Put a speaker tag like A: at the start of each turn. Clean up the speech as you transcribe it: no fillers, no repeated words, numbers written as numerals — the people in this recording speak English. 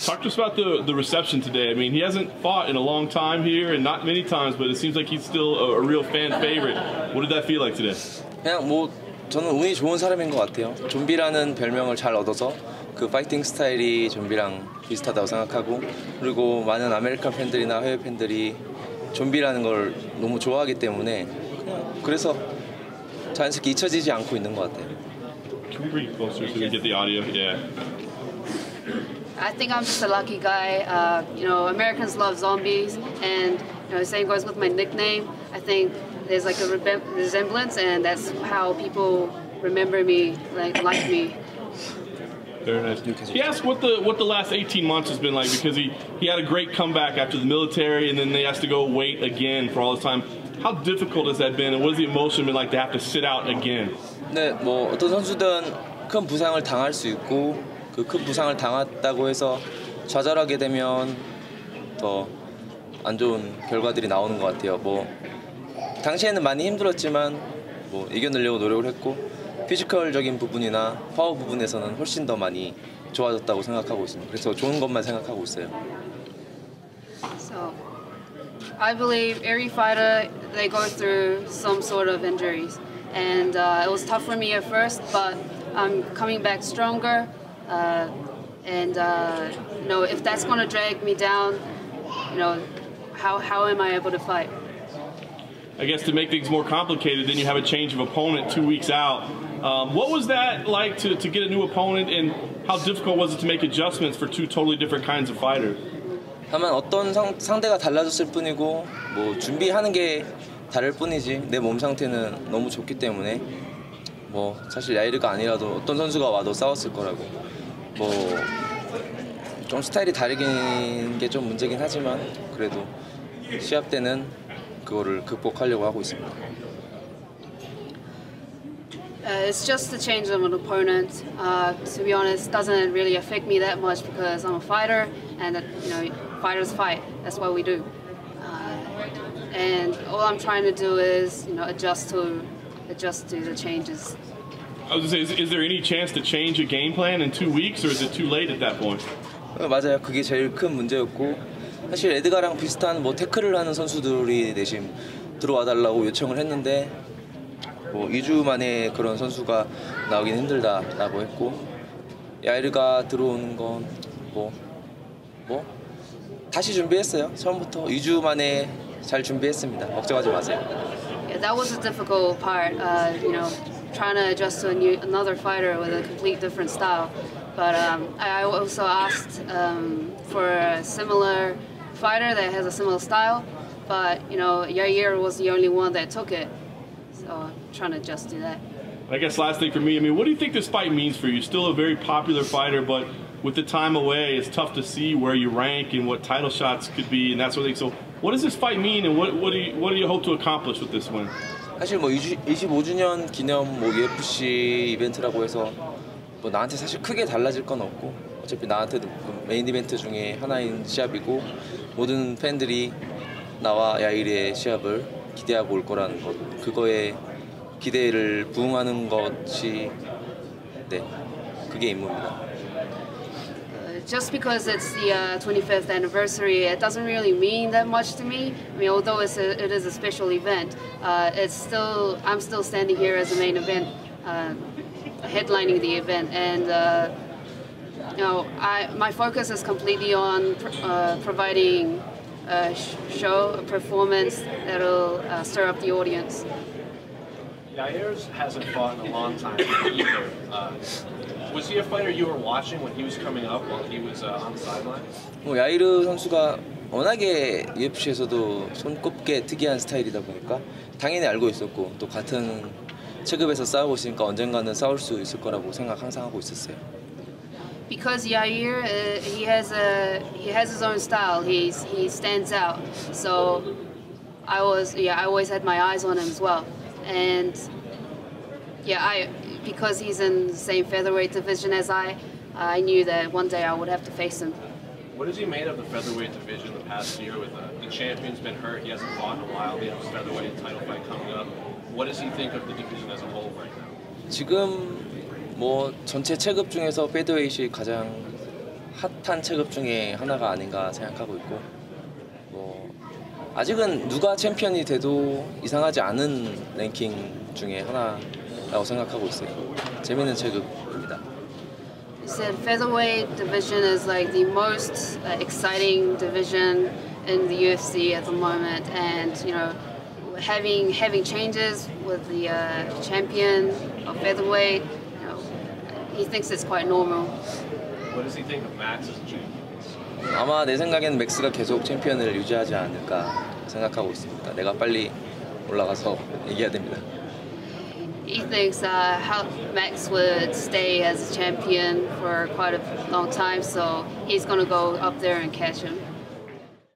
A: Talk to us about the reception today. I mean, he hasn't fought in a long time here, and not many times, but it seems like he's still a real fan favorite. What did that feel like today?
B: 그냥 뭐 저는 운이 좋은 사람인 것 같아요. 좀비라는 별명을 잘 얻어서 그 파이팅 스타일이 좀비랑 비슷하다고 생각하고, 그리고 많은 아메리칸 팬들이나 해외 팬들이 좀비라는 걸 너무 좋아하기 때문에 그래서 자연스럽게 잊혀지지 않고 있는 것 같아요.
A: Can we bring it closer so we get the audio? Yeah.
C: I think I'm just a lucky guy. You know, Americans love zombies, and you know, the same goes with my nickname. I think there's like a resemblance, and that's how people remember me, like me.
A: Very nice. He asked what the last 18 months has been like, because he had a great comeback after the military, and then they has to go wait again for all this time. How difficult has that been, and what has the emotion been like to have to sit out again?
B: 네, 뭐 어떤 선수든 큰 부상을 당할 수 있고, 그 큰 부상을 당했다고 해서 좌절하게 되면 더 안 좋은 결과들이 나오는 것 같아요. 뭐 당시에는 많이 힘들었지만 뭐 이겨내려고 노력을 했고, 피지컬적인 부분이나 파워 부분에서는 훨씬 더 많이 좋아졌다고 생각하고 있습니다. 그래서 좋은 것만 생각하고 있어요.
C: So, I believe every fighter, they go through some sort of injuries, and it was tough for me at first, but I'm coming back stronger. And you know, if that's going to drag me down, you know, how am I able to fight?
A: I guess to make things more complicated, then you have a change of opponent 2 weeks out. What was that like to get a new opponent, and how difficult was it to make adjustments for two totally different kinds of fighters?
B: 다만 어떤 상대가 달라졌을 뿐이고, 뭐 준비하는 게 다를 뿐이지 내 몸 상태는 너무 좋기 때문에 뭐 사실 야이르가 아니라도 어떤 선수가 와도 싸웠을 거라고. 뭐 좀 스타일이 다르긴 게 좀 문제긴 하지만 그래도 시합 때는 그거를 극복하려고 하고 있습니다.
C: It's just the change of an opponent. To be honest, doesn't really affect me that much because I'm a fighter, and you know, fighters fight. That's what we do. And all I'm trying to do is, you know, adjust to the changes.
A: I was gonna say, is there any chance to change a game plan in 2 weeks, or is it too late at that point?
B: 맞아요. 그게 제일 큰 문제였고, 사실 에드가랑 비슷한 뭐 태클을 하는 선수들이 내심 들어와 달라고 요청을 했는데 뭐 2주 만에 그런 선수가 나오긴 힘들다라고 했고, 야이르가 들어오는 건 뭐 다시 준비했어요. 처음부터 2주 만에 잘 준비했습니다. 걱정하지 마세요.
C: Yeah, that was a difficult part. You know, trying to adjust to another fighter with a complete different style. But I also asked for a similar fighter that has a similar style. But you know, Yair was the only one that took it. So I'm trying to just do that.
A: I guess last thing for me, I mean, what do you think this fight means for you? Still a very popular fighter, but with the time away, it's tough to see where you rank and what title shots could be and that sort of thing. So what does this fight mean, and what do you hope to accomplish with this win?
B: 사실 뭐 25주년 기념 뭐 UFC 이벤트라고 해서 뭐 나한테 사실 크게 달라질 건 없고, 어차피 나한테도 메인 이벤트 중에 하나인 시합이고, 모든 팬들이 나와 야이르의 시합을 기대하고 올 거라는 것, 그거에 기대를 부응하는 것이 네, 그게 임무입니다.
C: Just because it's the 25th anniversary, it doesn't really mean that much to me. I mean, although it is a special event, I'm still standing here as the main event, headlining the event, and you know, my focus is completely on providing a show, a performance that'll stir up the audience.
D: Yair hasn't fought in a long time either. Was he a fighter you were watching when he was coming up, while he was on the sideline?
B: 뭐 야이르 선수가 워낙에 UFC에서도 손꼽게 특이한 스타일이다 보니까 당연히 알고 있었고, 또 같은 체급에서 싸우고 있으니까 언젠가는 싸울 수 있을 거라고 항상 하고 있었어요.
C: Because Yair, he has his own style. He stands out. So I always had my eyes on him as well. And yeah, because he's in the same featherweight division as I knew that one day I would have to face him.
D: What has he made of the featherweight division the past year? With the champion's been hurt, he hasn't fought in a while. He has his featherweight title fight coming up. What does he think of the division as a whole right now?
B: 지금 뭐 전체 체급 중에서 페더웨이트이 가장 핫한 체급 중에 하나가 아닌가 생각하고 있고 뭐 아직은 누가 챔피언이 돼도 이상하지 않은 랭킹 중에 하나라고 생각하고 있어요. 재밌는 체급입니다.
C: You said featherweight division is like the most exciting division in the UFC at the moment, and you know, having changes with the champion of featherweight, you know, he thinks it's quite normal.
D: What does he think of Max as a champion?
B: 아마 내 생각엔 맥스가 계속 챔피언을 유지하지 않을까 생각하고 있습니다. 내가 빨리 올라가서 이겨야 됩니다.
C: He thinks how Max would stay as a champion for quite a long time, so he's going to go up there and catch him.